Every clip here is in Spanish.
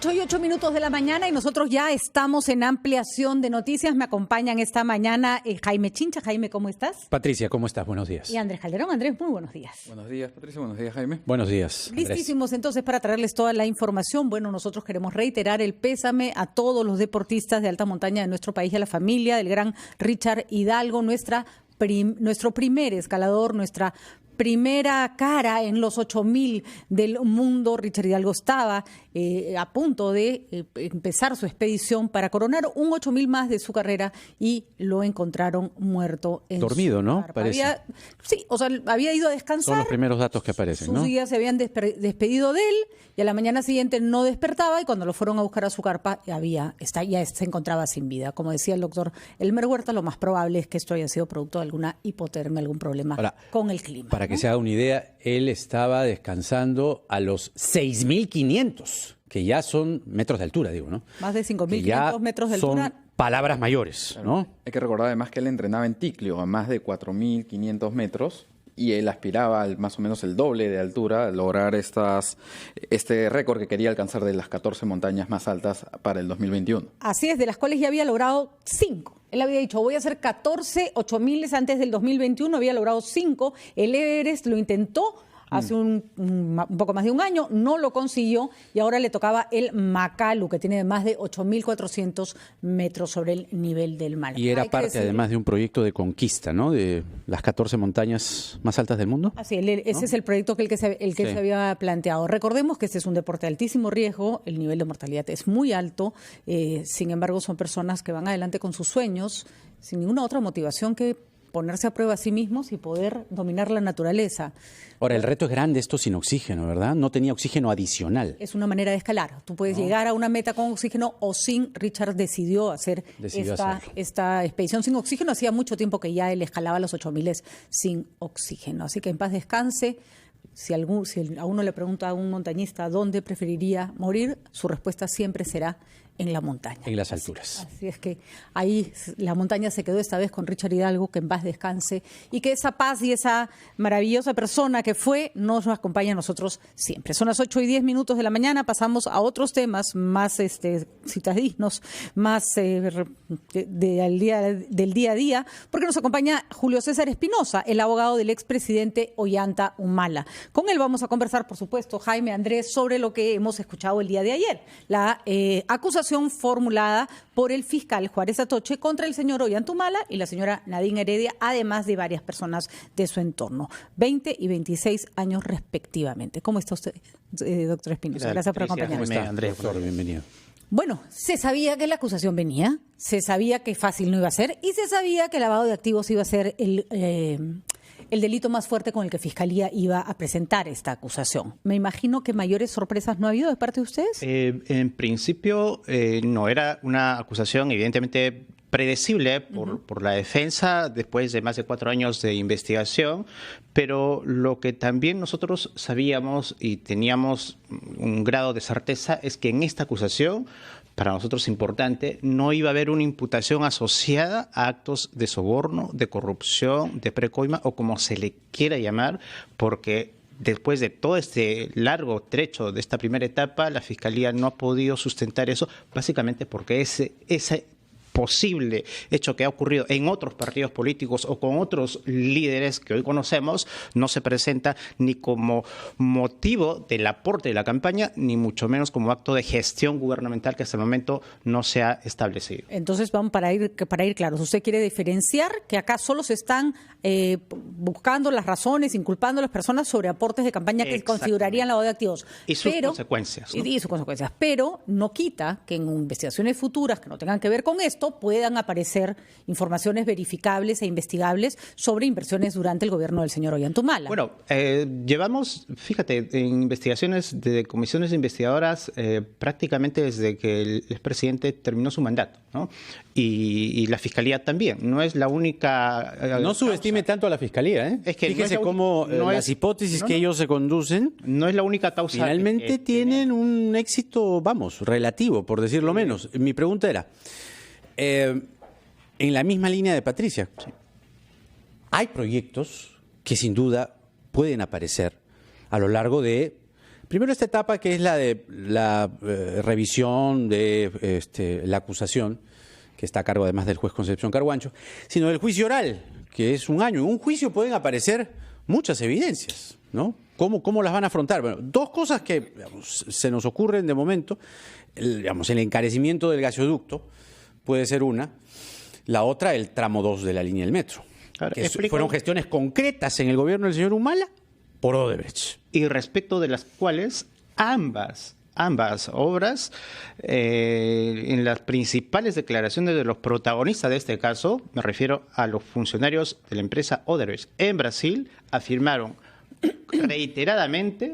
8:08 de la mañana y nosotros ya estamos en ampliación de noticias. Me acompañan esta mañana Jaime Chincha. Jaime, ¿cómo estás? Patricia, ¿cómo estás? Buenos días. Y Andrés Calderón. Andrés, muy buenos días. Buenos días, Patricia. Buenos días, Jaime. Buenos días, Andrés. Listísimos entonces para traerles toda la información. Bueno, nosotros queremos reiterar el pésame a todos los deportistas de alta montaña de nuestro país y a la familia del gran Richard Hidalgo, nuestro primer escalador, nuestra primera cara en los 8.000 del mundo. Richard Hidalgo estaba a punto de empezar su expedición para coronar un 8.000 más de su carrera y lo encontraron muerto en dormido, ¿no? Parece. Sí, o sea, había ido a descansar. Son los primeros datos que aparecen, Sus ¿no? días se habían despedido de él y a la mañana siguiente no despertaba y cuando lo fueron a buscar a su carpa ya se encontraba sin vida. Como decía el doctor Elmer Huerta, lo más probable es que esto haya sido producto de alguna hipotermia, algún problema con el clima. Para que se haga una idea, él estaba descansando a los 6.500, que ya son metros de altura, digo, ¿no? Más de 5.500 metros de altura. Son palabras mayores, ¿no? Hay que recordar además que él entrenaba en Ticlio a más de 4.500 metros y él aspiraba al más o menos el doble de altura a lograr este récord que quería alcanzar de las 14 montañas más altas para el 2021. Así es, de las cuales ya había logrado 5. Él había dicho, voy a hacer 14 8.000 antes del 2021, había logrado 5. El Everest lo intentó hace un poco más de un año, no lo consiguió y ahora le tocaba el Makalu, que tiene más de 8.400 metros sobre el nivel del mar. Y era parte además de un proyecto de conquista, ¿no? De las 14 montañas más altas del mundo. Así, ese es el proyecto que se había planteado. Recordemos que este es un deporte de altísimo riesgo, el nivel de mortalidad es muy alto, sin embargo son personas que van adelante con sus sueños sin ninguna otra motivación que ponerse a prueba a sí mismos y poder dominar la naturaleza. Ahora, el reto es grande, esto sin oxígeno, ¿verdad? No tenía oxígeno adicional. Es una manera de escalar. Tú puedes llegar a una meta con oxígeno o sin. Richard decidió hacer esta expedición sin oxígeno. Hacía mucho tiempo que ya él escalaba los 8.000 sin oxígeno. Así que en paz descanse. Si a uno le pregunta a un montañista dónde preferiría morir, su respuesta siempre será en la montaña. En las alturas. Así es que ahí la montaña se quedó esta vez con Richard Hidalgo, que en paz descanse y que esa paz y esa maravillosa persona que fue nos acompaña a nosotros siempre. Son las 8:10 de la mañana, pasamos a otros temas más citadinos, más del día a día, porque nos acompaña Julio César Espinosa, el abogado del expresidente Ollanta Humala. Con él vamos a conversar, por supuesto, Jaime, Andrés, sobre lo que hemos escuchado el día de ayer, la acusación formulada por el fiscal Juárez Atoche contra el señor Ollanta Humala y la señora Nadine Heredia, además de varias personas de su entorno, 20 y 26 años respectivamente. ¿Cómo está usted, doctor Espinosa? Gracias por acompañarnos. ¿Cómo está, Andrés? Doctor, bienvenido. Bueno, se sabía que la acusación venía, se sabía que fácil no iba a ser y se sabía que el lavado de activos iba a ser el delito más fuerte con el que Fiscalía iba a presentar esta acusación. Me imagino que mayores sorpresas no ha habido de parte de ustedes. En principio, no era una acusación evidentemente predecible por la defensa después de más de 4 años de investigación, pero lo que también nosotros sabíamos y teníamos un grado de certeza es que en esta acusación, para nosotros importante, no iba a haber una imputación asociada a actos de soborno, de corrupción, de precoima o como se le quiera llamar, porque después de todo este largo trecho de esta primera etapa, la Fiscalía no ha podido sustentar eso, básicamente porque ese posible hecho que ha ocurrido en otros partidos políticos o con otros líderes que hoy conocemos no se presenta ni como motivo del aporte de la campaña, ni mucho menos como acto de gestión gubernamental que hasta el momento no se ha establecido. Entonces, vamos para ir claros, usted quiere diferenciar que acá solo se están buscando las razones, inculpando a las personas sobre aportes de campaña que configurarían lavado de activos. Y sus consecuencias, ¿no? Y sus consecuencias. Pero no quita que en investigaciones futuras que no tengan que ver con esto puedan aparecer informaciones verificables e investigables sobre inversiones durante el gobierno del señor Ollanta Humala. Bueno, llevamos, fíjate, en investigaciones de comisiones investigadoras prácticamente desde que el expresidente terminó su mandato, ¿no? Y la Fiscalía también. No es la única... no subestime tanto a la Fiscalía, ¿eh? Es que fíjese cómo las hipótesis que ellos se conducen... No es la única causa... Finalmente tienen un éxito, relativo, por decirlo menos. Mi pregunta era... en la misma línea de Patricia, hay proyectos que sin duda pueden aparecer a lo largo de Primero esta etapa que es la de la revisión de la acusación, que está a cargo además del juez Concepción Carguancho, sino del juicio oral, que es un año. En un juicio pueden aparecer muchas evidencias, ¿no? ¿Cómo las van a afrontar? Bueno, dos cosas que digamos, se nos ocurren de momento. El encarecimiento del gasoducto puede ser una. La otra, el tramo 2 de la línea del metro. Ahora, Que fueron gestiones concretas en el gobierno del señor Humala por Odebrecht. Y respecto de las cuales ambas obras, en las principales declaraciones de los protagonistas de este caso, me refiero a los funcionarios de la empresa Odebrecht en Brasil, afirmaron reiteradamente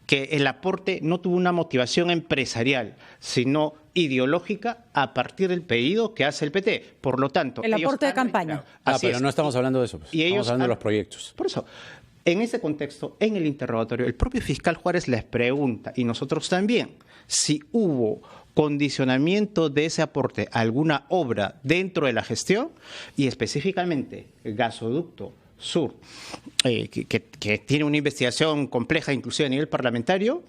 que el aporte no tuvo una motivación empresarial, sino ideológica a partir del pedido que hace el PT. Por lo tanto, el aporte de campaña. Pero no estamos hablando de eso. Pues. Estamos hablando de los proyectos. Por eso, en ese contexto, en el interrogatorio, el propio fiscal Juárez les pregunta, y nosotros también, si hubo condicionamiento de ese aporte a alguna obra dentro de la gestión, y específicamente el gasoducto Sur, que tiene una investigación compleja inclusive a nivel parlamentario,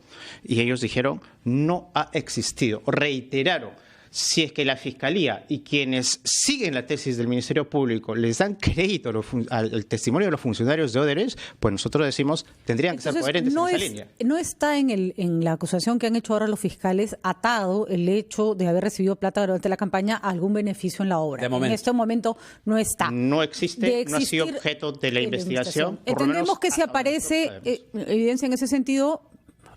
y ellos dijeron no ha existido. Reiteraron, si es que la Fiscalía y quienes siguen la tesis del Ministerio Público les dan crédito al testimonio de los funcionarios de Odebrecht, pues nosotros decimos tendrían que ser coherentes en esa línea. No está en la acusación que han hecho ahora los fiscales atado el hecho de haber recibido plata durante la campaña a algún beneficio en la obra. En este momento no está. No existe, no ha sido objeto de la investigación. Entendemos que si aparece evidencia en ese sentido,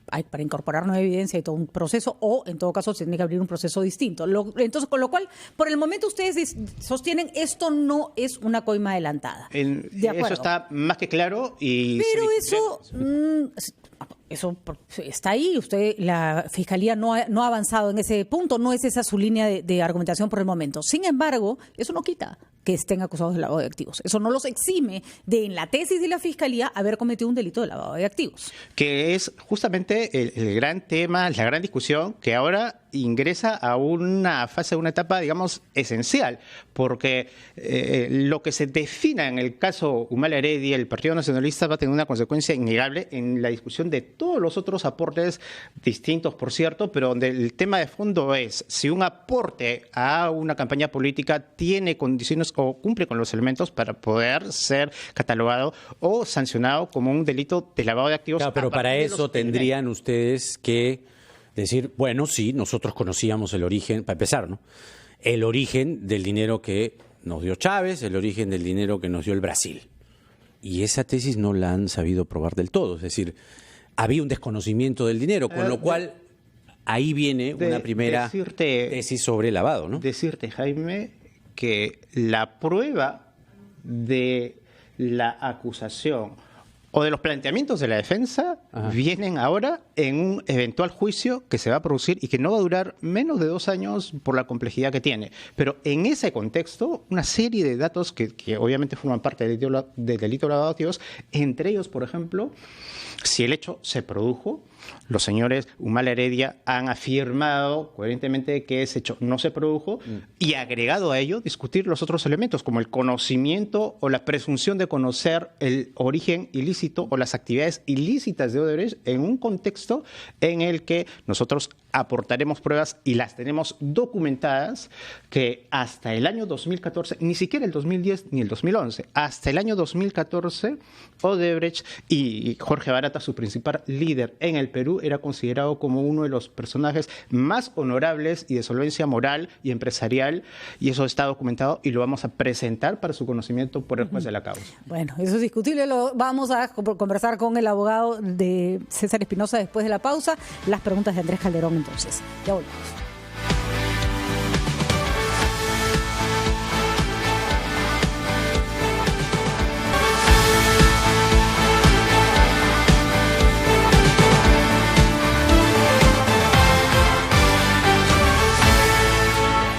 hay para incorporar nueva evidencia y todo un proceso, o en todo caso se tiene que abrir un proceso distinto. Entonces, con lo cual, por el momento ustedes sostienen esto no es una coima adelantada. Eso está más que claro. Pero eso está ahí. La Fiscalía no ha avanzado en ese punto, no es esa su línea de argumentación por el momento. Sin embargo, eso no quita que estén acusados de lavado de activos. Eso no los exime de, en la tesis de la Fiscalía, haber cometido un delito de lavado de activos. Que es justamente el gran tema, la gran discusión, que ahora ingresa a una fase, a una etapa, digamos, esencial, porque lo que se defina en el caso Humala Heredia, el Partido Nacionalista, va a tener una consecuencia innegable en la discusión de todos los otros aportes distintos, por cierto, pero donde el tema de fondo es si un aporte a una campaña política tiene condiciones o cumple con los elementos para poder ser catalogado o sancionado como un delito de lavado de activos. Claro, pero para eso tendrían ustedes que decir, bueno, sí, nosotros conocíamos el origen, para empezar, ¿no? El origen del dinero que nos dio Chávez, el origen del dinero que nos dio el Brasil. Y esa tesis no la han sabido probar del todo. Es decir, había un desconocimiento del dinero, con lo cual ahí viene una primera tesis sobre lavado, ¿no? Decirte, Jaime, que la prueba de la acusación o de los planteamientos de la defensa vienen ahora en un eventual juicio que se va a producir y que no va a durar menos de 2 años por la complejidad que tiene. Pero en ese contexto, una serie de datos que obviamente forman parte del delito de lavado de activos, entre ellos, por ejemplo, si el hecho se produjo, los señores Humala Heredia han afirmado coherentemente que ese hecho no se produjo y agregado a ello discutir los otros elementos como el conocimiento o la presunción de conocer el origen ilícito o las actividades ilícitas de Odebrecht en un contexto en el que nosotros aportaremos pruebas y las tenemos documentadas que hasta el año 2014, ni siquiera el 2010 ni el 2011, hasta el año 2014 Odebrecht y Jorge Barata, su principal líder en el Perú, era considerado como uno de los personajes más honorables y de solvencia moral y empresarial, y eso está documentado y lo vamos a presentar para su conocimiento por el juez de la causa. Bueno, eso es discutible, lo vamos a conversar con el abogado de César Espinosa después de la pausa. Las preguntas de Andrés Calderón entonces. Ya volvemos.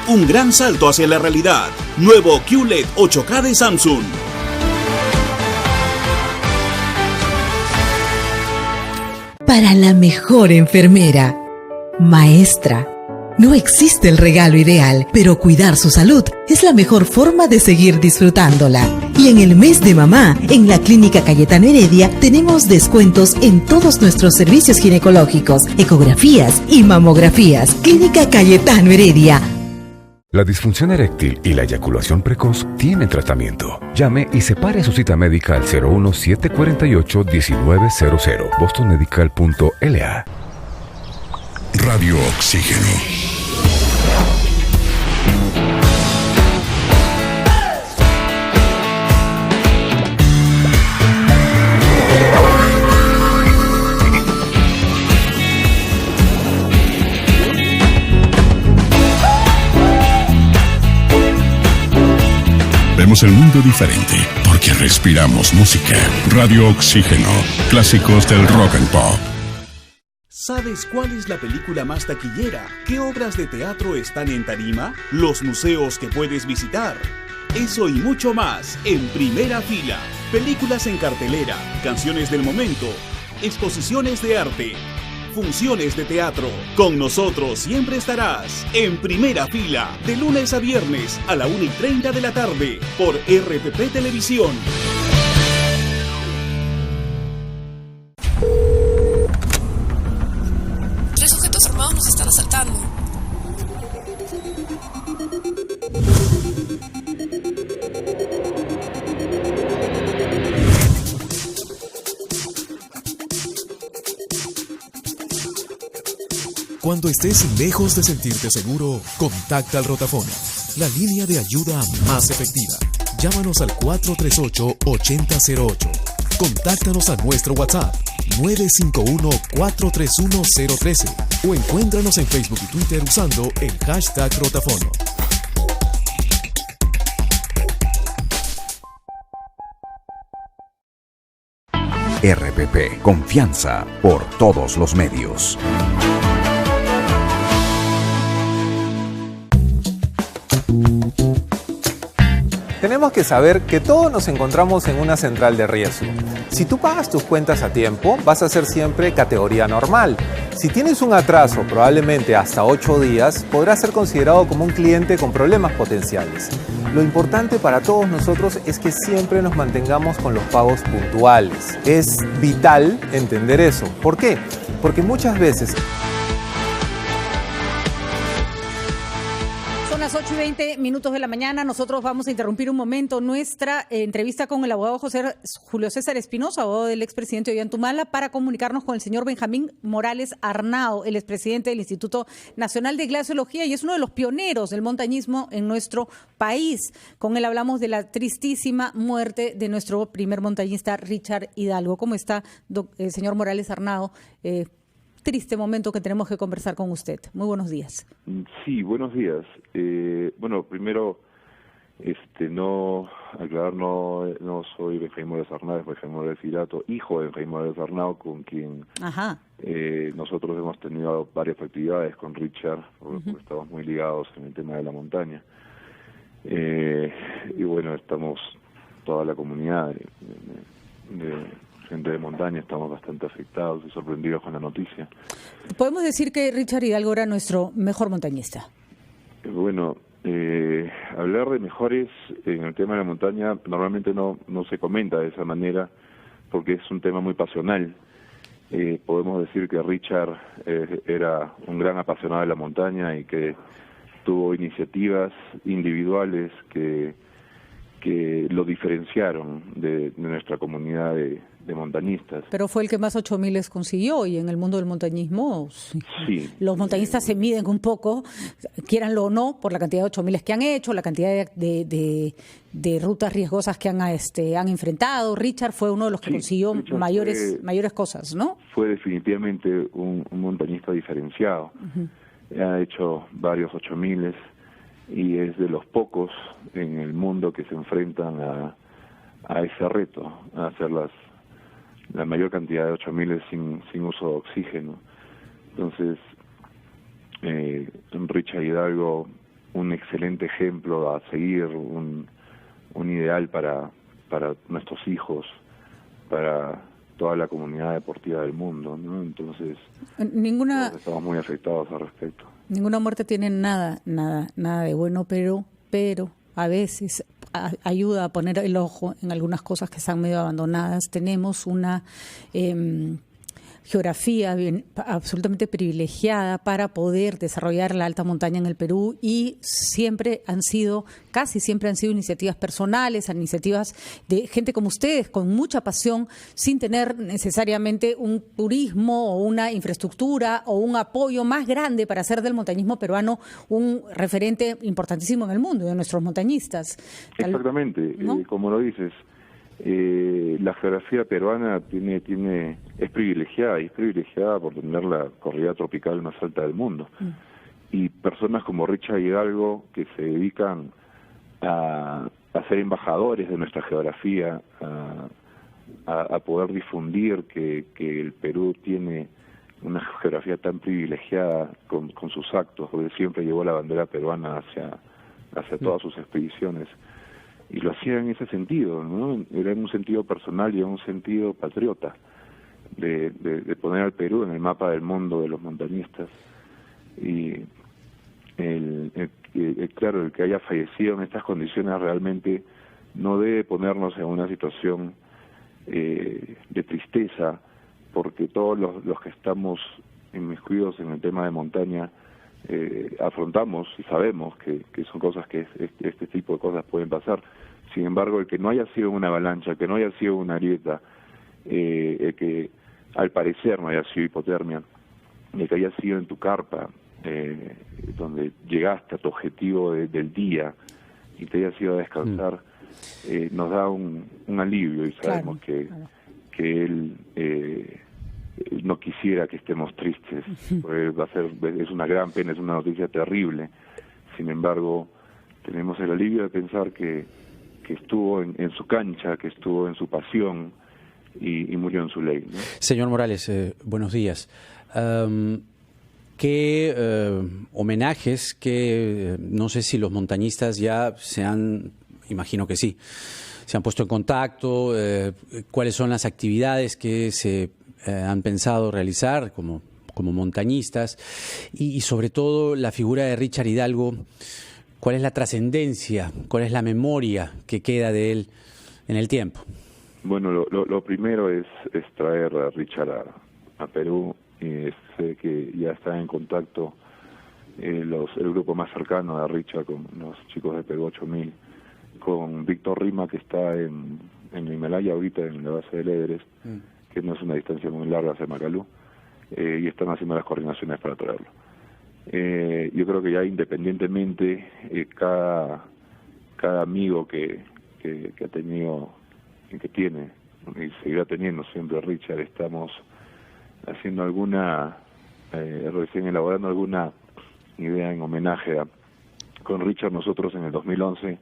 Un gran salto hacia la realidad. Nuevo QLED 8K de Samsung. Para la mejor enfermera, maestra, No existe el regalo ideal, pero cuidar su salud es la mejor forma de seguir disfrutándola. Y en el mes de mamá, en la Clínica Cayetano Heredia, tenemos descuentos en todos nuestros servicios ginecológicos, ecografías y mamografías. Clínica Cayetano Heredia. La disfunción eréctil y la eyaculación precoz tienen tratamiento. Llame y separe su cita médica al 01748-1900, bostonmedical.la. Radio Oxígeno. Vemos el mundo diferente porque respiramos música. Radio Oxígeno. Clásicos del rock and pop. ¿Sabes cuál es la película más taquillera? ¿Qué obras de teatro están en tarima? ¿Los museos que puedes visitar? Eso y mucho más en Primera Fila. Películas en cartelera, canciones del momento, exposiciones de arte, funciones de teatro. Con nosotros siempre estarás en Primera Fila, de lunes a viernes a la 1:30 de la tarde por RPP Televisión. Nos están asaltando. Cuando estés lejos de sentirte seguro, contacta al Rotafón, la línea de ayuda más efectiva. Llámanos al 438-8008. Contáctanos a nuestro WhatsApp 951-431-013 o encuéntranos en Facebook y Twitter usando el hashtag Rotafono. RPP, confianza por todos los medios. Tenemos que saber que todos nos encontramos en una central de riesgo. Si tú pagas tus cuentas a tiempo, vas a ser siempre categoría normal. Si tienes un atraso, probablemente hasta 8 días, podrás ser considerado como un cliente con problemas potenciales. Lo importante para todos nosotros es que siempre nos mantengamos con los pagos puntuales. Es vital entender eso. ¿Por qué? Porque muchas veces... Son las 8:20 de la mañana. Nosotros vamos a interrumpir un momento nuestra entrevista con el abogado Julio César Espinosa, abogado del expresidente Ollantumala, para comunicarnos con el señor Benjamín Morales Arnao, el expresidente del Instituto Nacional de Glaciología y es uno de los pioneros del montañismo en nuestro país. Con él hablamos de la tristísima muerte de nuestro primer montañista, Richard Hidalgo. ¿Cómo está, señor Morales Arnao? Triste momento que tenemos que conversar con usted. Muy buenos días. Sí, buenos días. Bueno, primero, no soy Benjamín Morales Arnao, es Benjamín Morales Irato, hijo de Benjamín Morales Arnao, con quien nosotros hemos tenido varias actividades con Richard, porque estamos muy ligados en el tema de la montaña. Y bueno, estamos, toda la comunidad de gente de montaña, estamos bastante afectados y sorprendidos con la noticia. ¿Podemos decir que Richard Hidalgo era nuestro mejor montañista? Bueno, hablar de mejores en el tema de la montaña normalmente no se comenta de esa manera porque es un tema muy pasional. Podemos decir que Richard era un gran apasionado de la montaña y que tuvo iniciativas individuales que lo diferenciaron de nuestra comunidad de montañistas. Pero fue el que más 8.000 consiguió y en el mundo del montañismo sí, los montañistas se miden un poco, quieranlo o no, por la cantidad de 8.000 que han hecho, la cantidad de rutas riesgosas que han enfrentado. Richard fue uno de los que consiguió mayores cosas, ¿no? Fue definitivamente un montañista diferenciado. Ha hecho varios 8.000 y es de los pocos en el mundo que se enfrentan a ese reto, a hacer la mayor cantidad de 8.000 sin uso de oxígeno. Entonces, Richard Hidalgo, un excelente ejemplo a seguir, un ideal para nuestros hijos, para toda la comunidad deportiva del mundo, ¿no? Entonces, todos estamos muy afectados al respecto. Ninguna muerte tiene nada de bueno, pero a veces ayuda a poner el ojo en algunas cosas que están medio abandonadas. Tenemos una geografía absolutamente privilegiada para poder desarrollar la alta montaña en el Perú, y casi siempre han sido iniciativas personales, iniciativas de gente como ustedes, con mucha pasión, sin tener necesariamente un turismo o una infraestructura o un apoyo más grande para hacer del montañismo peruano un referente importantísimo en el mundo, de nuestros montañistas. Exactamente, ¿no? Como lo dices, la geografía peruana es privilegiada por tener la cordillera tropical más alta del mundo. Y personas como Richard Hidalgo, que se dedican a ser embajadores de nuestra geografía, a poder difundir que el Perú tiene una geografía tan privilegiada con sus actos, porque siempre llevó la bandera peruana hacia todas sus expediciones. Y lo hacía en ese sentido, ¿no? Era en un sentido personal y en un sentido patriota, de poner al Perú en el mapa del mundo de los montañistas. Y claro, el que haya fallecido en estas condiciones realmente no debe ponernos en una situación de tristeza, porque todos los que estamos inmiscuidos en el tema de montaña afrontamos y sabemos que son cosas que este tipo de cosas pueden pasar. Sin embargo, el que no haya sido una avalancha, que no haya sido una grieta, el que al parecer no haya sido hipotermia, el que haya sido en tu carpa, donde llegaste a tu objetivo del día y te hayas ido a descansar, nos da un alivio, y sabemos que él no quisiera que estemos tristes, porque es una gran pena, es una noticia terrible. Sin embargo, tenemos el alivio de pensar que estuvo en su cancha, que estuvo en su pasión y murió en su ley, ¿no? Señor Morales, buenos días. ¿Qué homenajes, no sé si los montañistas ya imagino que sí, se han puesto en contacto? ¿Cuáles son las actividades que se han pensado realizar como montañistas? Y sobre todo la figura de Richard Hidalgo, ¿cuál es la trascendencia, cuál es la memoria que queda de él en el tiempo? Bueno, lo primero es traer a Richard a Perú, y sé que ya está en contacto el grupo más cercano de Richard con los chicos de Perú 8000, con Víctor Rima, que está en el Himalaya ahorita, en la base del Everest, que no es una distancia muy larga hacia Macalú, y están haciendo las coordinaciones para traerlo. Yo creo que ya independientemente, cada amigo que ha tenido y que tiene y seguirá teniendo siempre Richard, estamos haciendo recién elaborando alguna idea en homenaje con Richard. Nosotros en el 2011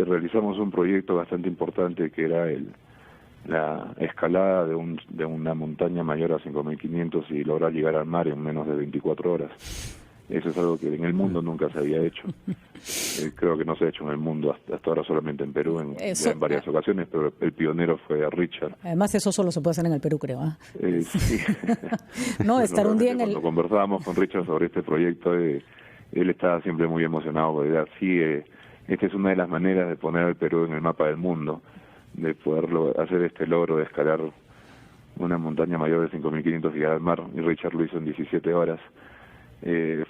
realizamos un proyecto bastante importante, que era la escalada de una montaña mayor a 5.500 y lograr llegar al mar en menos de 24 horas. Eso es algo que en el mundo nunca se había hecho. Creo que no se ha hecho en el mundo hasta ahora, solamente en Perú en varias ocasiones, pero el pionero fue Richard. Además, eso solo se puede hacer en el Perú, creo. Sí. No, estar un día en Cuando conversábamos con Richard sobre este proyecto, él estaba siempre muy emocionado, porque era así, esta es una de las maneras de poner al Perú en el mapa del mundo, de poder hacer este logro de escalar una montaña mayor de 5.500 y llegar al mar, y Richard lo hizo en 17 horas.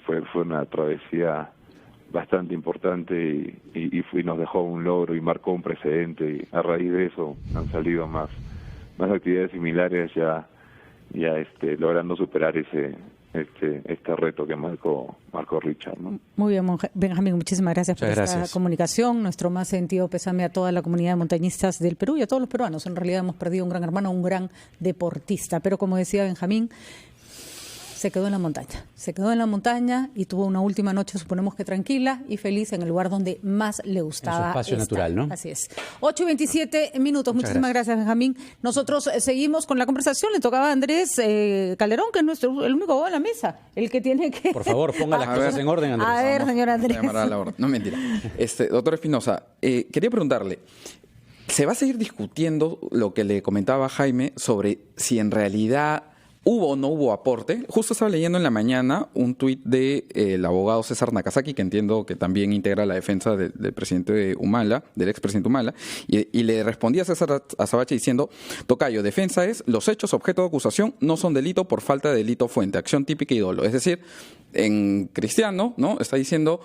Fue una travesía bastante importante y nos dejó un logro y marcó un precedente, y a raíz de eso han salido más actividades similares, ya logrando superar este reto que marcó Richard, ¿no? Muy bien, Benjamín, muchísimas gracias por esta comunicación. Nuestro más sentido pésame a toda la comunidad de montañistas del Perú y a todos los peruanos. En realidad hemos perdido un gran hermano, un gran deportista, pero como decía Benjamín, se quedó en la montaña y tuvo una última noche, suponemos que tranquila y feliz, en el lugar donde más le gustaba. En su espacio natural, ¿no? Así es. 8:27. Muchísimas gracias, Benjamín. Nosotros seguimos con la conversación. Le tocaba a Andrés Calderón, que es el único en la mesa, el que tiene que... Por favor, ponga las cosas en orden, Andrés. A ver, señor Andrés. No, mentira. Doctor Espinosa, quería preguntarle, ¿se va a seguir discutiendo lo que le comentaba Jaime sobre si en realidad ¿Hubo o no hubo aporte? Justo estaba leyendo en la mañana un tuit del abogado César Nakazaki, que entiendo que también integra la defensa del presidente Humala, del expresidente Humala, y le respondía a César Azabache diciendo: tocayo, defensa es, los hechos objeto de acusación no son delito por falta de delito fuente, acción típica y dolo. Es decir, en cristiano, ¿no?, está diciendo,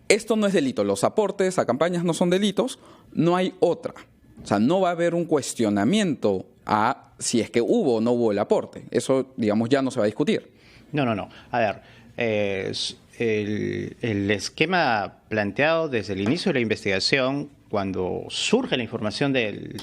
esto no es delito, los aportes a campañas no son delitos, no hay otra. O sea, no va a haber un cuestionamiento a si es que hubo o no hubo el aporte. Eso, digamos, ya no se va a discutir. No. A ver, el esquema planteado desde el inicio de la investigación, cuando surge la información de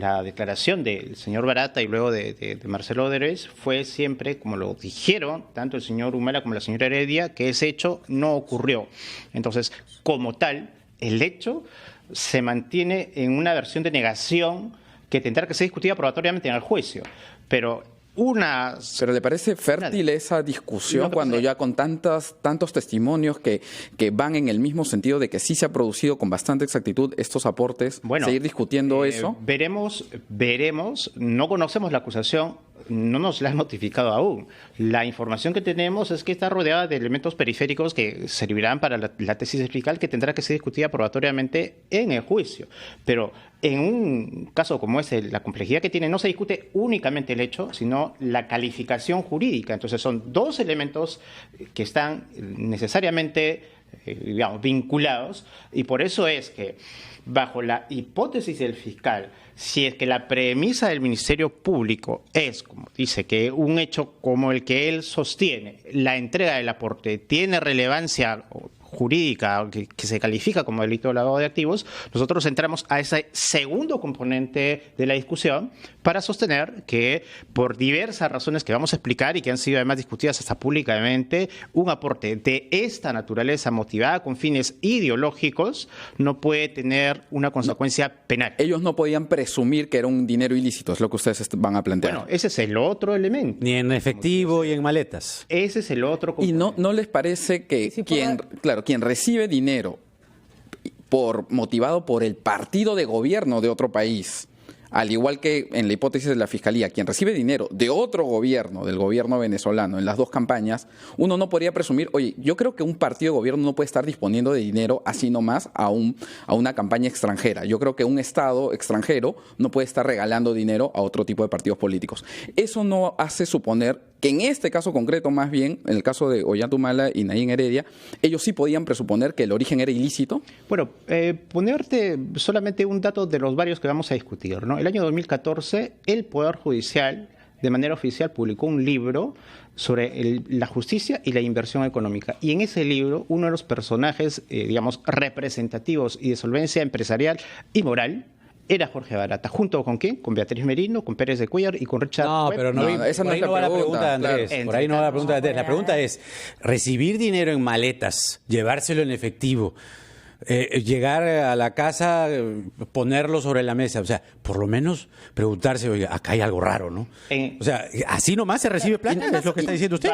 la declaración del señor Barata y luego de Marcelo Odebrecht, fue siempre, como lo dijeron tanto el señor Humala como la señora Heredia, que ese hecho no ocurrió. Entonces, como tal, el hecho se mantiene en una versión de negación que tendrá que ser discutida probatoriamente en el juicio. Pero ¿le parece fértil esa discusión cuando ya con tantos testimonios que van en el mismo sentido de que sí se ha producido con bastante exactitud estos aportes, seguir discutiendo eso? Veremos, no conocemos la acusación, no nos la han notificado aún. La información que tenemos es que está rodeada de elementos periféricos que servirán para la tesis fiscal, que tendrá que ser discutida probatoriamente en el juicio. Pero en un caso como ese, la complejidad que tiene, no se discute únicamente el hecho, sino la calificación jurídica. Entonces son dos elementos que están necesariamente vinculados, y por eso es que bajo la hipótesis del fiscal, si es que la premisa del Ministerio Público es, como dice, que un hecho como el que él sostiene, la entrega del aporte, tiene relevancia jurídica que se califica como delito de lavado de activos, nosotros entramos a ese segundo componente de la discusión para sostener que, por diversas razones que vamos a explicar y que han sido además discutidas hasta públicamente, un aporte de esta naturaleza motivada con fines ideológicos no puede tener una consecuencia penal. Ellos no podían presumir que era un dinero ilícito, es lo que ustedes van a plantear. Bueno, ese es el otro elemento. Ni en efectivo y en maletas. Ese es el otro componente. ¿Y no les parece que quien recibe dinero motivado por el partido de gobierno de otro país, al igual que en la hipótesis de la Fiscalía, quien recibe dinero de otro gobierno, del gobierno venezolano, en las dos campañas, uno no podría presumir, oye, yo creo que un partido de gobierno no puede estar disponiendo de dinero así nomás a una campaña extranjera? Yo creo que un Estado extranjero no puede estar regalando dinero a otro tipo de partidos políticos. Eso no hace suponer que en este caso concreto, más bien, en el caso de Ollanta Humala y Nayib Heredia, ellos sí podían presuponer que el origen era ilícito. Bueno, ponerte solamente un dato de los varios que vamos a discutir, ¿no? El año 2014, el Poder Judicial, de manera oficial, publicó un libro sobre la justicia y la inversión económica. Y en ese libro, uno de los personajes, representativos y de solvencia empresarial y moral, era Jorge Barata. ¿Junto con quién? Con Beatriz Merino, con Pérez de Cuellar y con Richard Webb. Pero esa no es la pregunta de Andrés. Claro. Por ahí no va la pregunta de Andrés. La pregunta es, recibir dinero en maletas, llevárselo en efectivo, llegar a la casa, ponerlo sobre la mesa, o sea, por lo menos preguntarse, oye, acá hay algo raro, ¿no? O sea, así nomás se recibe plata, ¿es lo que está diciendo usted?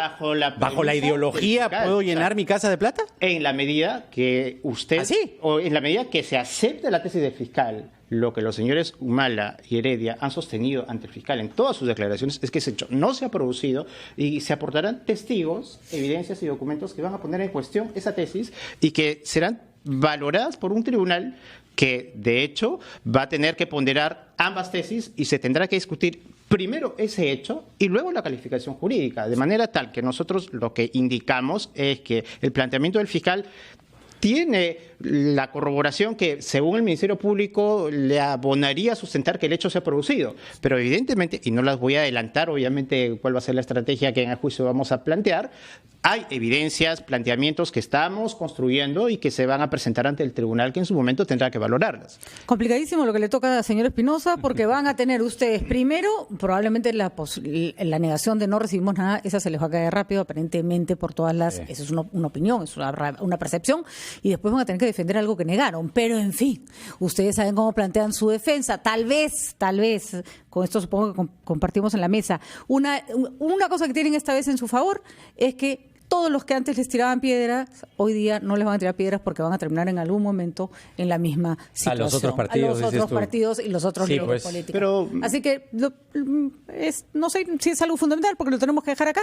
¿Bajo la ideología puedo llenar mi casa de plata? En la medida que usted, o en la medida que se acepte la tesis del fiscal, lo que los señores Humala y Heredia han sostenido ante el fiscal en todas sus declaraciones es que ese hecho no se ha producido y se aportarán testigos, evidencias y documentos que van a poner en cuestión esa tesis y que serán valoradas por un tribunal que, de hecho, va a tener que ponderar ambas tesis y se tendrá que discutir primero ese hecho y luego la calificación jurídica, de manera tal que nosotros lo que indicamos es que el planteamiento del fiscal tiene la corroboración que, según el Ministerio Público, le abonaría a sustentar que el hecho se ha producido. Pero evidentemente, y no las voy a adelantar, obviamente, cuál va a ser la estrategia que en el juicio vamos a plantear, hay evidencias, planteamientos que estamos construyendo y que se van a presentar ante el tribunal que en su momento tendrá que valorarlas. Complicadísimo lo que le toca al señor Espinosa, porque van a tener ustedes, primero, probablemente la negación de no recibimos nada, esa se les va a caer rápido, aparentemente, por todas las... Esa es una opinión, es una percepción, y después van a tener que defender algo que negaron. Pero, en fin, ustedes saben cómo plantean su defensa. Tal vez, con esto supongo que compartimos en la mesa. Una cosa que tienen esta vez en su favor es que todos los que antes les tiraban piedras, hoy día no les van a tirar piedras porque van a terminar en algún momento en la misma situación. A los otros partidos y los otros líderes pues, políticos. pero, así que no sé si es algo fundamental porque lo tenemos que dejar acá.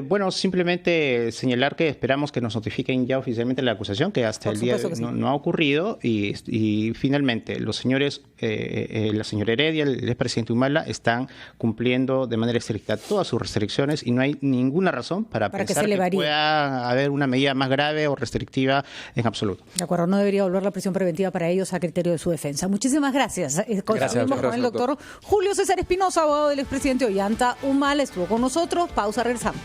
Bueno, simplemente señalar que esperamos que nos notifiquen ya oficialmente la acusación, que hasta el día de hoy no ha ocurrido, y finalmente los señores, la señora Heredia, el expresidente Humala, están cumpliendo de manera estricta todas sus restricciones y no hay ninguna razón para pensar que pueda haber una medida más grave o restrictiva en absoluto. De acuerdo, no debería volver la prisión preventiva para ellos a criterio de su defensa. Muchísimas gracias. Gracias con el doctor Julio César Espinosa, abogado del expresidente Ollanta Humala, estuvo con nosotros. Pausa, regresamos.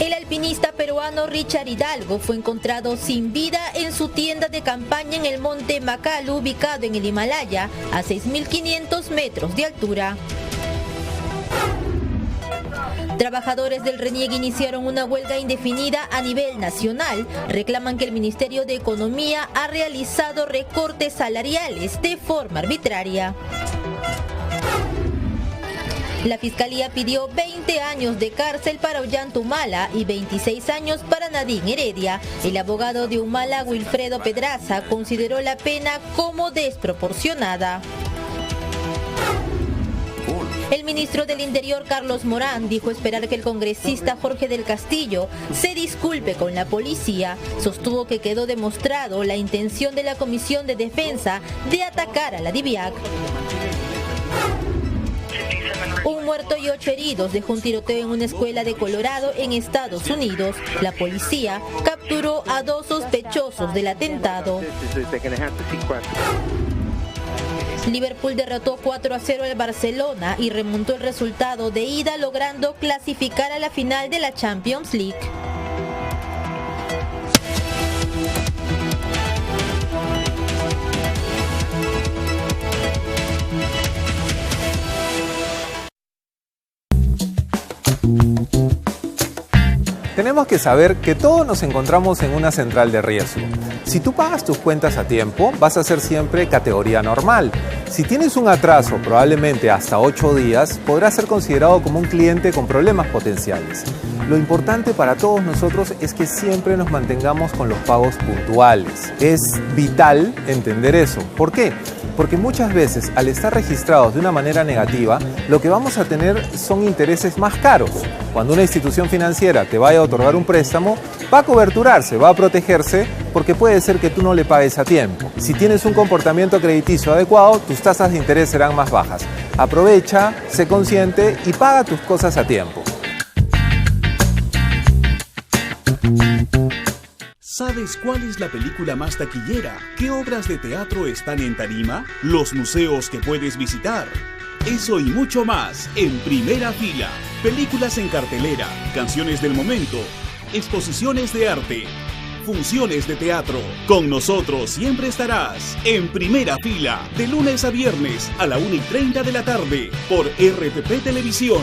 El alpinista peruano Richard Hidalgo fue encontrado sin vida en su tienda de campaña en el monte Makalu, ubicado en el Himalaya, a 6.500 metros de altura. Trabajadores del RENIEC iniciaron una huelga indefinida a nivel nacional. Reclaman que el Ministerio de Economía ha realizado recortes salariales de forma arbitraria. La Fiscalía pidió 20 años de cárcel para Ollanta Humala y 26 años para Nadine Heredia. El abogado de Humala, Wilfredo Pedraza, consideró la pena como desproporcionada. El ministro del Interior, Carlos Morán, dijo esperar que el congresista Jorge del Castillo se disculpe con la policía. Sostuvo que quedó demostrado la intención de la Comisión de Defensa de atacar a la DIVIAC. Un muerto y 8 heridos dejó un tiroteo en una escuela de Colorado, en Estados Unidos. La policía capturó a 2 sospechosos del atentado. Liverpool derrotó 4-0 al Barcelona y remontó el resultado de ida, logrando clasificar a la final de la Champions League. Tenemos que saber que todos nos encontramos en una central de riesgo. Si tú pagas tus cuentas a tiempo, vas a ser siempre categoría normal. Si tienes un atraso, probablemente hasta 8 días, podrás ser considerado como un cliente con problemas potenciales. Lo importante para todos nosotros es que siempre nos mantengamos con los pagos puntuales. Es vital entender eso. ¿Por qué? Porque muchas veces, al estar registrados de una manera negativa, lo que vamos a tener son intereses más caros. Cuando una institución financiera te vaya a otorgar un préstamo, va a coberturarse, va a protegerse, porque puede ser que tú no le pagues a tiempo. Si tienes un comportamiento crediticio adecuado, tus tasas de interés serán más bajas. Aprovecha, sé consciente y paga tus cosas a tiempo. ¿Sabes cuál es la película más taquillera? ¿Qué obras de teatro están en tarima? ¿Los museos que puedes visitar? Eso y mucho más en Primera Fila. Películas en cartelera, canciones del momento, exposiciones de arte, funciones de teatro. Con nosotros siempre estarás en Primera Fila, de lunes a viernes a la 1:30 de la tarde por RPP Televisión.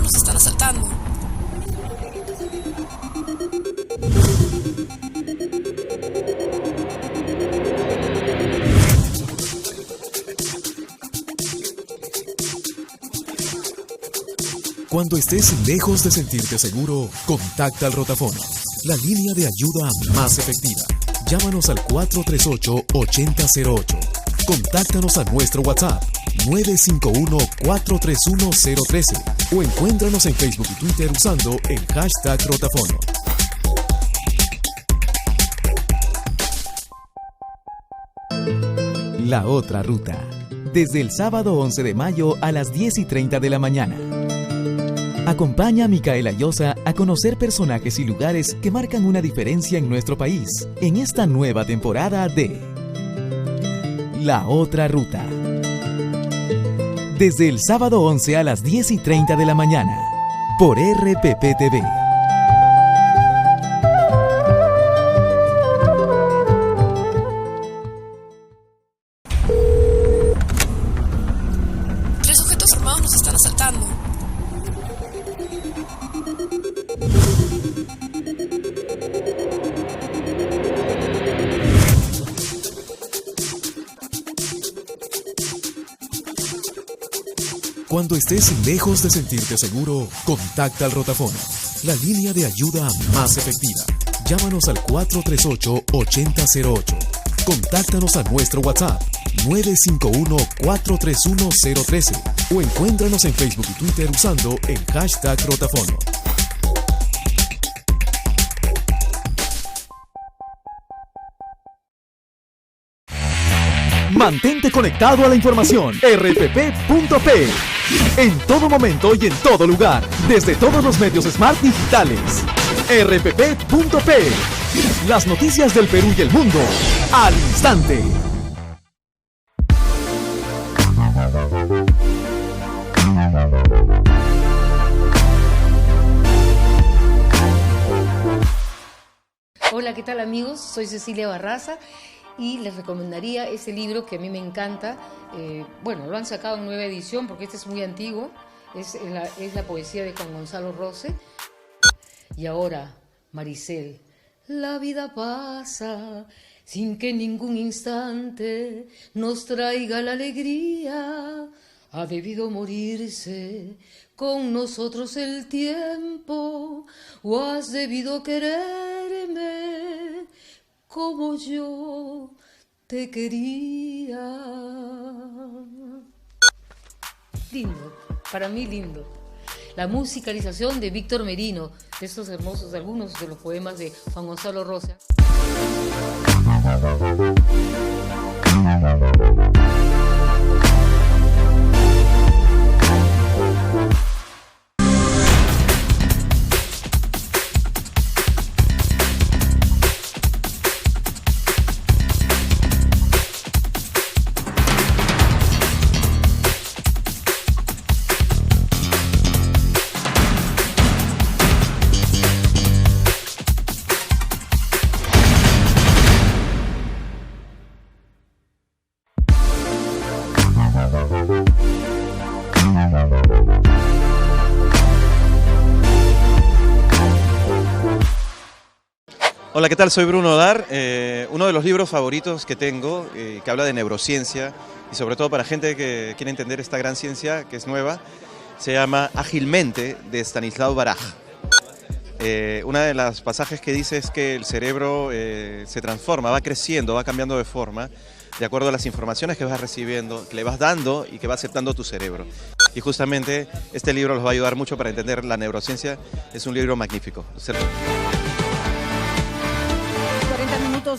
Nos están asaltando. Cuando estés lejos de sentirte seguro, contacta al Rotafono, la línea de ayuda más efectiva. Llámanos al 438-8008. Contáctanos a nuestro WhatsApp 951-431-013 o encuéntranos en Facebook y Twitter usando el hashtag Rotafono. La otra ruta. Desde el sábado 11 de mayo a las 10:30 de la mañana. Acompaña a Micaela Llosa a conocer personajes y lugares que marcan una diferencia en nuestro país en esta nueva temporada de La Otra Ruta. Desde el sábado 11 a las 10:30 de la mañana, por RPP TV. armados nos están asaltando. Cuando estés lejos de sentirte seguro, contacta al Rotafono, la línea de ayuda más efectiva. Llámanos al 438-8008. Contáctanos a nuestro WhatsApp 951-431-013 o encuéntranos en Facebook y Twitter usando el hashtag Rotafono. Mantente conectado a la información. rpp.p. En todo momento y en todo lugar, desde todos los medios Smart digitales. rpp.p. Las noticias del Perú y el mundo al instante. Hola, ¿qué tal amigos? Soy Cecilia Barraza y les recomendaría ese libro que a mí me encanta. Bueno, lo han sacado en nueva edición porque este es muy antiguo. Es la poesía de Juan Gonzalo Rose. Y ahora, Maricel. La vida pasa sin que ningún instante nos traiga la alegría. Ha debido morirse con nosotros el tiempo, o has debido quererme como yo te quería. Lindo, para mí lindo. La musicalización de Víctor Merino, de estos hermosos, algunos de los poemas de Juan Gonzalo Rosa. Hola, ¿qué tal? Soy Bruno Dar. Uno de los libros favoritos que tengo, que habla de neurociencia y sobre todo para gente que quiere entender esta gran ciencia que es nueva, se llama Ágilmente, de Stanislav Baraj. Una de las pasajes que dice es que el cerebro se transforma, va creciendo, va cambiando de forma de acuerdo a las informaciones que vas recibiendo, que le vas dando y que va aceptando tu cerebro. Y justamente este libro los va a ayudar mucho para entender la neurociencia. Es un libro magnífico, ¿cierto?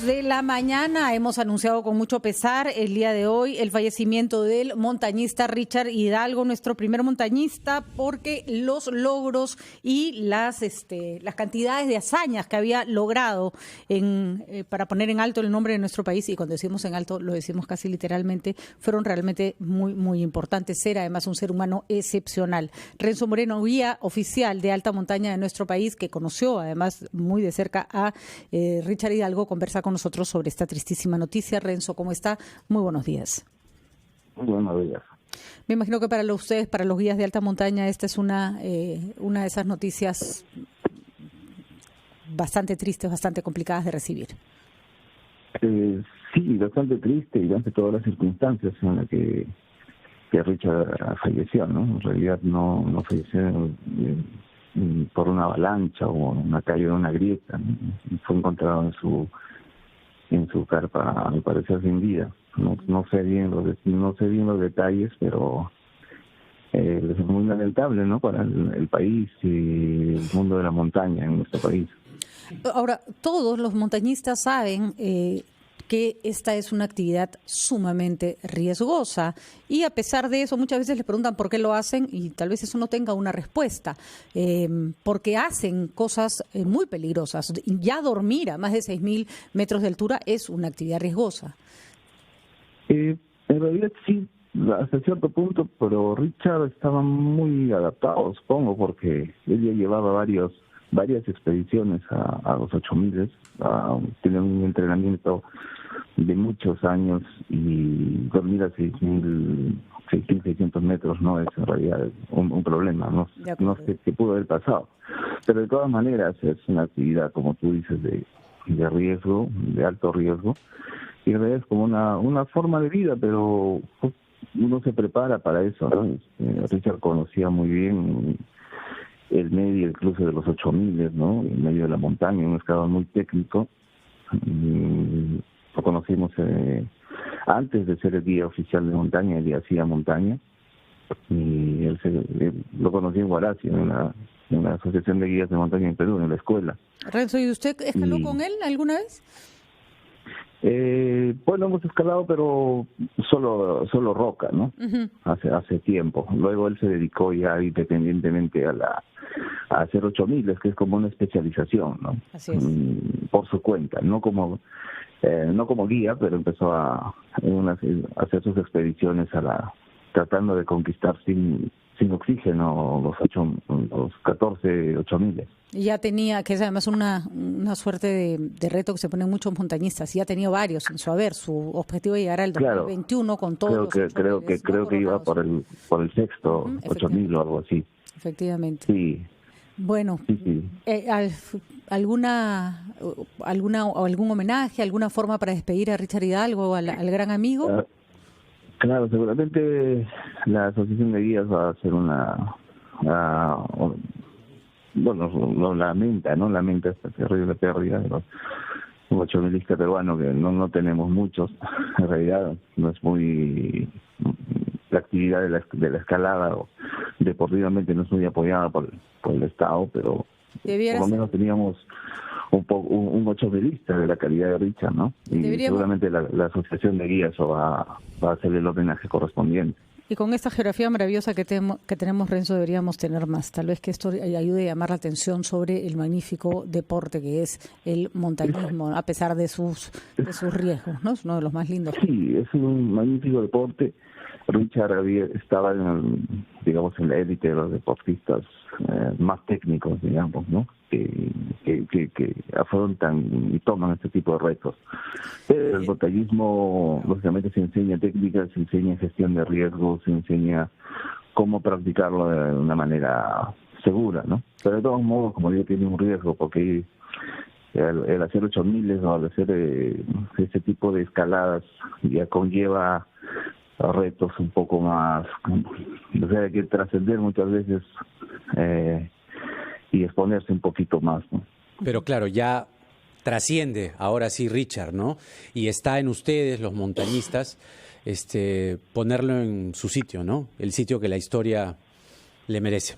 De la mañana hemos anunciado con mucho pesar el día de hoy el fallecimiento del montañista Richard Hidalgo, nuestro primer montañista, porque los logros y las cantidades de hazañas que había logrado para poner en alto el nombre de nuestro país, y cuando decimos en alto lo decimos casi literalmente, fueron realmente muy, muy importantes. Era además un ser humano excepcional. Renzo Moreno, guía oficial de alta montaña de nuestro país, que conoció además muy de cerca a Richard Hidalgo, conversa con nosotros sobre esta tristísima noticia. Renzo, ¿cómo está? Muy buenos días. Muy buenos días. Me imagino que para ustedes, para los guías de alta montaña, esta es una de esas noticias bastante tristes, bastante complicadas de recibir. Sí, bastante triste y ante todas las circunstancias en las que Richard falleció, ¿no? En realidad no falleció por una avalancha o una caída de una grieta, ¿no? Fue encontrado en su carpa, al parecer sin vida. No sé bien los detalles, pero es muy lamentable, ¿no? Para el país y el mundo de la montaña en nuestro país. Ahora, todos los montañistas saben que esta es una actividad sumamente riesgosa, y a pesar de eso muchas veces les preguntan por qué lo hacen y tal vez eso no tenga una respuesta, porque hacen cosas muy peligrosas. Ya dormir a más de 6.000 metros de altura es una actividad riesgosa. En realidad sí, hasta cierto punto, pero Richard estaba muy adaptado, supongo, porque él ya llevaba varias expediciones a los 8.000, tiene un entrenamiento de muchos años, y dormir a 600 metros no es en realidad un problema, no sé qué pudo haber pasado. Pero de todas maneras es una actividad, como tú dices, de riesgo, de alto riesgo, y en realidad es como una forma de vida, pero uno se prepara para eso, ¿no? Richard conocía muy bien el medio, el cruce de los 8000, ¿no? En medio de la montaña, un escalador muy técnico. Lo conocimos antes de ser el guía oficial de montaña, él hacía montaña, y él lo conocí en Huaraz, en la Asociación de Guías de Montaña en Perú, en la escuela. Renzo, ¿y usted escaló con él alguna vez? Bueno, hemos escalado, pero solo roca, ¿no? Uh-huh. Hace tiempo. Luego él se dedicó ya independientemente a hacer 8000, que es como una especialización, ¿no? Así es. Por su cuenta, no como guía, pero empezó a hacer sus expediciones tratando de conquistar sin oxígeno los 14 8000. Y ya tenía, que es además una suerte de reto que se ponen muchos montañistas, y ya tenía varios en su haber. Su objetivo es llegar al 2021 con todos. Creo que iba por el sexto 8000 o algo así. Efectivamente. Sí. Bueno, sí. ¿algún homenaje, alguna forma para despedir a Richard Hidalgo, al gran amigo? Claro, seguramente la Asociación de Guías va a hacer lo lamenta esta terrible pérdida de los 8000istas peruanos, que no tenemos muchos. En realidad no es muy... La actividad de la escalada deportivamente no es muy apoyada por el Estado, pero por lo menos teníamos un 8000ista de la calidad de Richard, ¿no? Y seguramente la Asociación de Guías va a hacerle el homenaje correspondiente. Y con esta geografía maravillosa que tenemos, Renzo, deberíamos tener más. Tal vez que esto ayude a llamar la atención sobre el magnífico deporte que es el montañismo, a pesar de sus riesgos, ¿no? Es uno de los más lindos. Sí, es un magnífico deporte. Richard estaba en la élite de los deportistas más técnicos, digamos, ¿no? Que afrontan y toman este tipo de retos. Pero el montañismo, lógicamente, se enseña técnica, se enseña gestión de riesgos, se enseña cómo practicarlo de una manera segura, ¿no? Pero de todos modos, como digo, tiene un riesgo, porque el hacer 8000 o el hacer ese tipo de escaladas ya conlleva retos un poco más, o sea, hay que trascender muchas veces y exponerse un poquito más, ¿no? Pero claro, ya trasciende ahora sí Richard, ¿no? Y está en ustedes, los montañistas, ponerlo en su sitio, ¿no? El sitio que la historia le merece.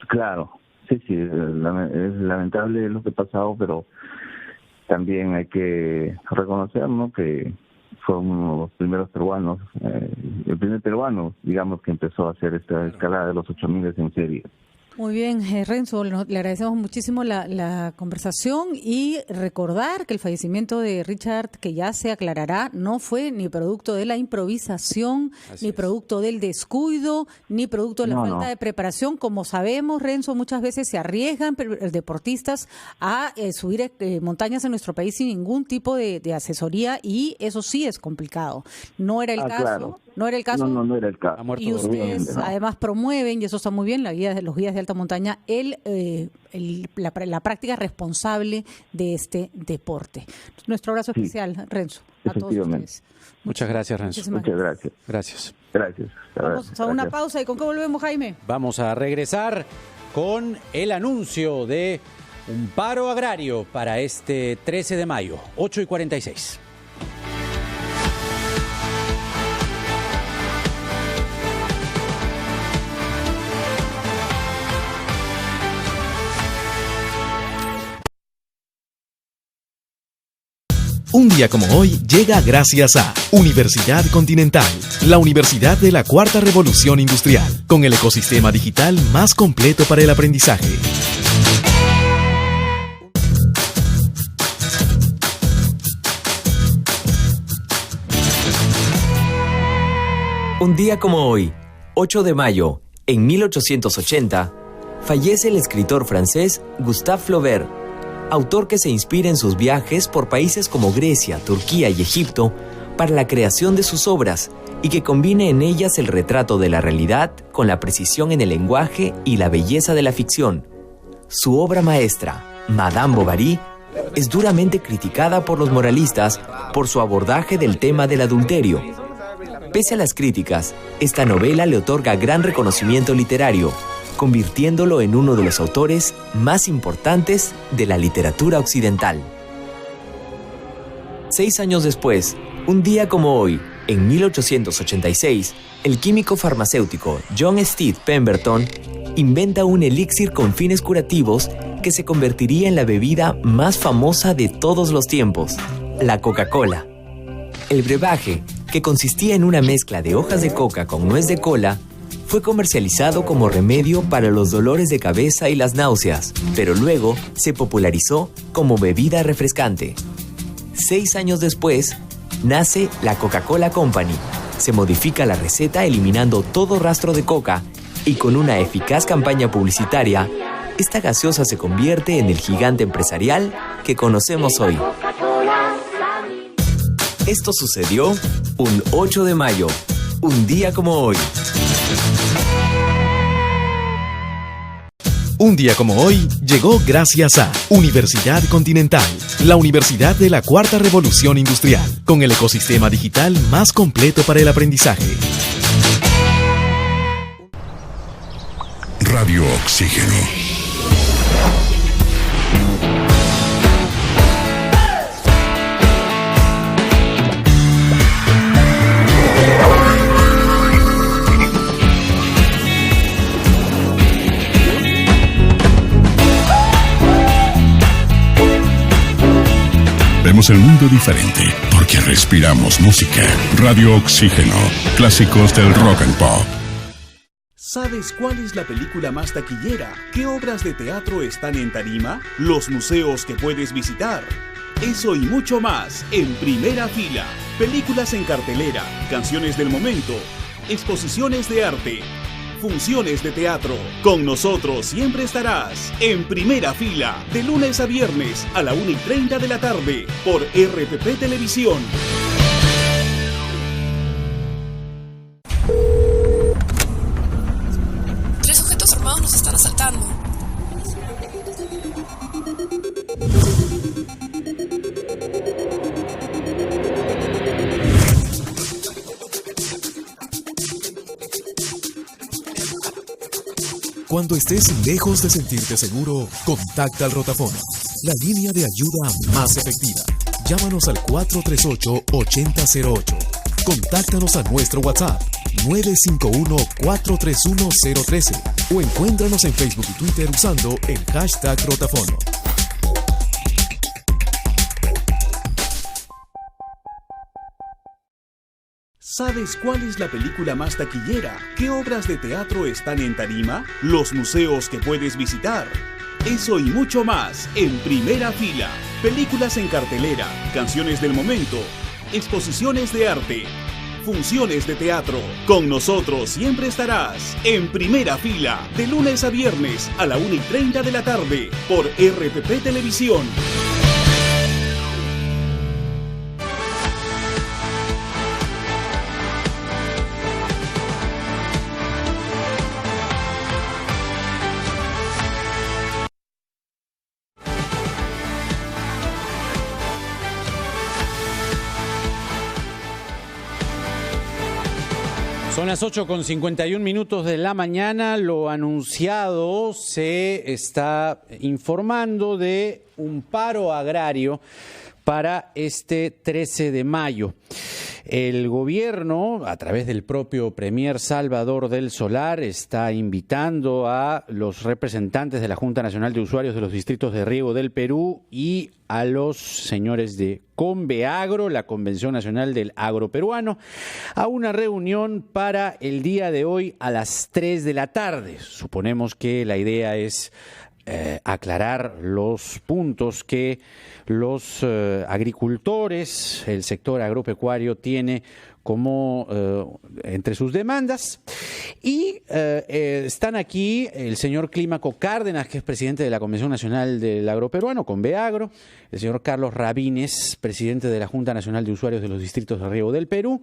Claro, sí, es lamentable lo que ha pasado, pero también hay que reconocer, ¿no?, que fue uno de los primeros peruanos, el primer peruano, digamos, que empezó a hacer esta escalada de los 8000 en serie. Muy bien, Renzo, le agradecemos muchísimo la conversación, y recordar que el fallecimiento de Richard, que ya se aclarará, no fue ni producto de la improvisación, ni producto del descuido, ni producto de la falta de preparación. Como sabemos, Renzo, muchas veces se arriesgan deportistas a subir montañas en nuestro país sin ningún tipo de asesoría, y eso sí es complicado. No era el caso. Claro. No era el caso. No era el caso. Y ustedes además promueven, y eso está muy bien, los guías de alta montaña, la práctica responsable de este deporte. Nuestro abrazo especial, Renzo, a todos ustedes. Muchas gracias, Renzo. Muchas gracias. Gracias. Vamos a una pausa. ¿Y con qué volvemos, Jaime? Vamos a regresar con el anuncio de un paro agrario para este 13 de mayo, 8:46. Un día como hoy llega gracias a Universidad Continental, la universidad de la Cuarta Revolución Industrial, con el ecosistema digital más completo para el aprendizaje. Un día como hoy, 8 de mayo, en 1880, fallece el escritor francés Gustave Flaubert. autor que se inspira en sus viajes por países como Grecia, Turquía y Egipto para la creación de sus obras y que combine en ellas el retrato de la realidad con la precisión en el lenguaje y la belleza de la ficción. Su obra maestra, Madame Bovary, es duramente criticada por los moralistas por su abordaje del tema del adulterio. Pese a las críticas, esta novela le otorga gran reconocimiento literario, convirtiéndolo en uno de los autores más importantes de la literatura occidental. 6 años después, un día como hoy, en 1886, el químico farmacéutico John Stead Pemberton inventa un elixir con fines curativos que se convertiría en la bebida más famosa de todos los tiempos, la Coca-Cola. El brebaje, que consistía en una mezcla de hojas de coca con nuez de cola, fue comercializado como remedio para los dolores de cabeza y las náuseas, pero luego se popularizó como bebida refrescante. 6 años después, nace la Coca-Cola Company. Se modifica la receta eliminando todo rastro de coca y con una eficaz campaña publicitaria, esta gaseosa se convierte en el gigante empresarial que conocemos hoy. Esto sucedió un 8 de mayo, un día como hoy. Un día como hoy llegó gracias a Universidad Continental, la universidad de la Cuarta Revolución Industrial, con el ecosistema digital más completo para el aprendizaje. Radio Oxígeno. Vemos el mundo diferente porque respiramos música. Radio Oxígeno, clásicos del rock and pop. ¿Sabes cuál es la película más taquillera? ¿Qué obras de teatro están en tarima? ¿Los museos que puedes visitar? Eso y mucho más en Primera Fila. Películas en cartelera, canciones del momento, exposiciones de arte, funciones de teatro. Con nosotros siempre estarás en Primera Fila, de lunes a viernes a la 1:30 de la tarde por RPP Televisión. Tres sujetos armados nos están asaltando. Cuando estés lejos de sentirte seguro, contacta al Rotafono, la línea de ayuda más efectiva. Llámanos al 438-8008. Contáctanos a nuestro WhatsApp 951-431-013 o encuéntranos en Facebook y Twitter usando el hashtag Rotafono. ¿Sabes cuál es la película más taquillera? ¿Qué obras de teatro están en tarima? ¿Los museos que puedes visitar? Eso y mucho más en Primera Fila. Películas en cartelera, canciones del momento, exposiciones de arte, funciones de teatro. Con nosotros siempre estarás en Primera Fila, de lunes a viernes a la 1:30 de la tarde por RPP Televisión. Son las 8:51 de la mañana. Lo anunciado, se está informando de un paro agrario para este 13 de mayo. El gobierno, a través del propio Premier Salvador del Solar, está invitando a los representantes de la Junta Nacional de Usuarios de los Distritos de Riego del Perú y a los señores de Conveagro, la Convención Nacional del Agro Peruano, a una reunión para el día de hoy a las 3 de la tarde. Suponemos que la idea es aclarar los puntos que los agricultores, el sector agropecuario tiene como entre sus demandas. Y están aquí el señor Clímaco Cárdenas, que es presidente de la Convención Nacional del Agroperuano, Conveagro, el señor Carlos Rabines, presidente de la Junta Nacional de Usuarios de los Distritos de Riego del Perú,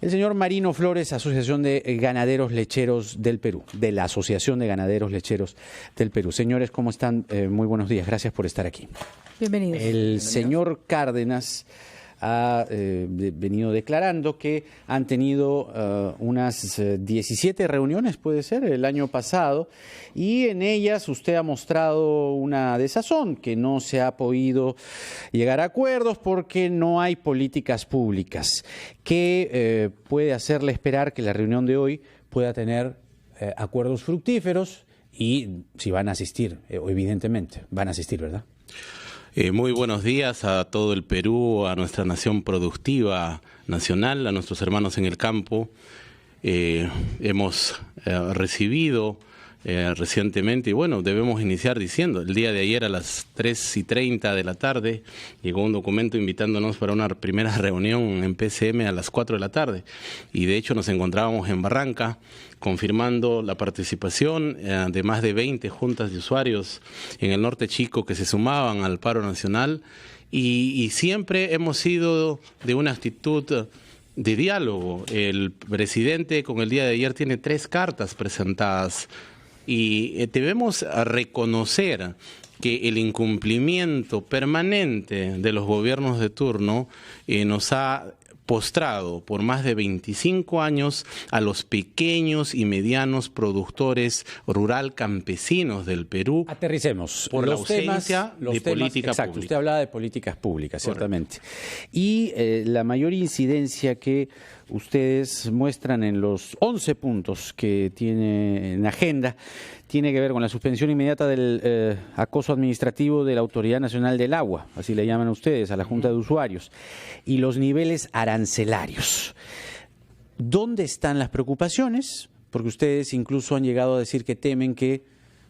el señor Marino Flores, Asociación de Ganaderos Lecheros del Perú, de la Asociación de Ganaderos Lecheros del Perú. Señores, ¿cómo están? Muy buenos días, gracias por estar aquí. Bienvenidos. El señor Cárdenas ha venido declarando que han tenido unas 17 reuniones, puede ser, el año pasado, y en ellas usted ha mostrado una desazón, que no se ha podido llegar a acuerdos porque no hay políticas públicas. ¿Qué puede hacerle esperar que la reunión de hoy pueda tener acuerdos fructíferos? Y si van a asistir, evidentemente, van a asistir, ¿verdad? Muy buenos días a todo el Perú, a nuestra nación productiva nacional, a nuestros hermanos en el campo. Hemos recibido recientemente, y bueno, debemos iniciar diciendo, el día de ayer a las 3:30 de la tarde llegó un documento invitándonos para una primera reunión en PCM a las 4 de la tarde. Y de hecho nos encontrábamos en Barranca confirmando la participación de más de 20 juntas de usuarios en el norte chico que se sumaban al paro nacional, y siempre hemos sido de una actitud de diálogo. El presidente con el día de ayer tiene 3 cartas presentadas y debemos reconocer que el incumplimiento permanente de los gobiernos de turno nos ha postrado por más de 25 años a los pequeños y medianos productores rural campesinos del Perú. Aterricemos. Por la ausencia de política exacto, pública. Usted hablaba de políticas públicas, ciertamente. Y la mayor incidencia que ustedes muestran en los 11 puntos que tiene en agenda tiene que ver con la suspensión inmediata del acoso administrativo de la Autoridad Nacional del Agua, así le llaman ustedes, a la Junta de Usuarios, y los niveles arancelarios. ¿Dónde están las preocupaciones? Porque ustedes incluso han llegado a decir que temen que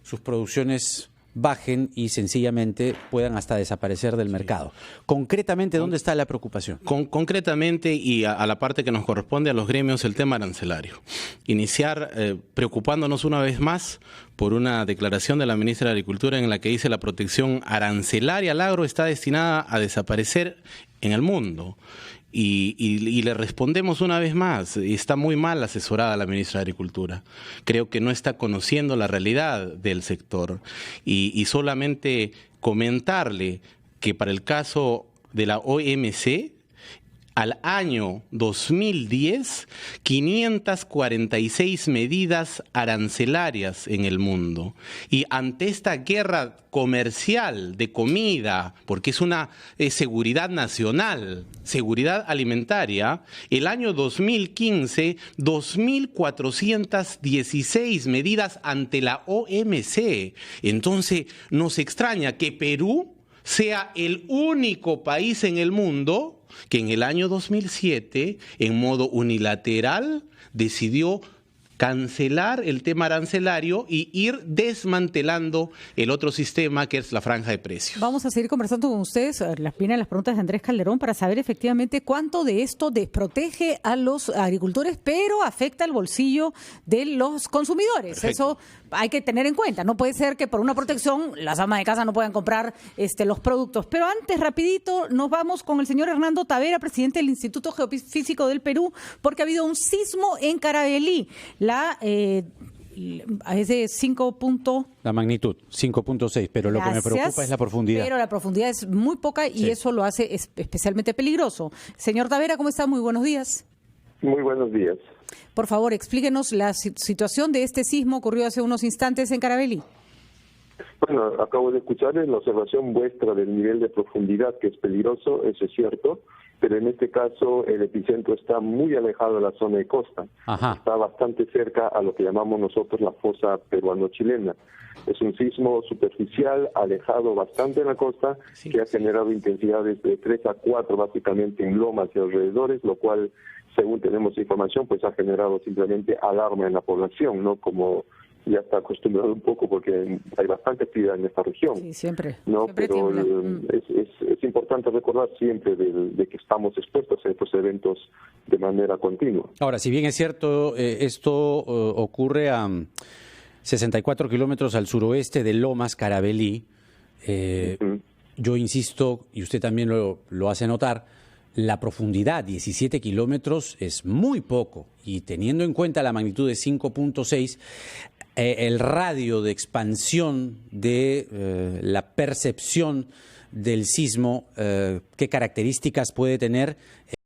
sus producciones bajen y sencillamente puedan hasta desaparecer del mercado. Concretamente, ¿dónde está la preocupación? Concretamente, y a la parte que nos corresponde a los gremios, el tema arancelario. Iniciar preocupándonos una vez más por una declaración de la ministra de Agricultura en la que dice la protección arancelaria al agro está destinada a desaparecer en el mundo. Y le respondemos una vez más, está muy mal asesorada la ministra de Agricultura. Creo que no está conociendo la realidad del sector. Y solamente comentarle que para el caso de la OMC, al año 2010, 546 medidas arancelarias en el mundo. Y ante esta guerra comercial de comida, porque es una seguridad nacional, seguridad alimentaria, el año 2015, 2.416 medidas ante la OMC. Entonces, nos extraña que Perú sea el único país en el mundo que en el año 2007, en modo unilateral, decidió cancelar el tema arancelario y ir desmantelando el otro sistema que es la franja de precios. Vamos a seguir conversando con ustedes. Vienen las preguntas de Andrés Calderón para saber efectivamente cuánto de esto desprotege a los agricultores, pero afecta el bolsillo de los consumidores. Perfecto. Eso hay que tener en cuenta. No puede ser que por una protección las amas de casa no puedan comprar los productos. Pero antes, rapidito, nos vamos con el señor Hernando Tavera, presidente del Instituto Geofísico del Perú, porque ha habido un sismo en Caravelí. Es de 5. La magnitud, 5.6, pero lo que me preocupa es la profundidad. Pero la profundidad es muy poca y eso lo hace especialmente peligroso. Señor Tavera, ¿cómo está? Muy buenos días. Muy buenos días. Por favor, explíquenos la situación de este sismo ocurrió hace unos instantes en Caravelí. Bueno, acabo de escucharles la observación vuestra del nivel de profundidad, que es peligroso, eso es cierto, pero en este caso el epicentro está muy alejado de la zona de costa. Ajá. Está bastante cerca a lo que llamamos nosotros la fosa peruano-chilena. Es un sismo superficial, alejado bastante de la costa, que ha generado intensidades de 3 a 4 básicamente en lomas y alrededores, lo cual, según tenemos información, pues ha generado simplemente alarma en la población, no como ya está acostumbrado un poco porque hay bastante actividad en esta región. Sí, siempre. ¿No? Siempre Pero es importante recordar siempre de que estamos expuestos a estos eventos de manera continua. Ahora, si bien es cierto, esto ocurre a 64 kilómetros al suroeste de Lomas Carabelí, yo insisto, y usted también lo hace notar, la profundidad, 17 kilómetros, es muy poco. Y teniendo en cuenta la magnitud de 5.6, el radio de expansión de la percepción del sismo, ¿qué características puede tener?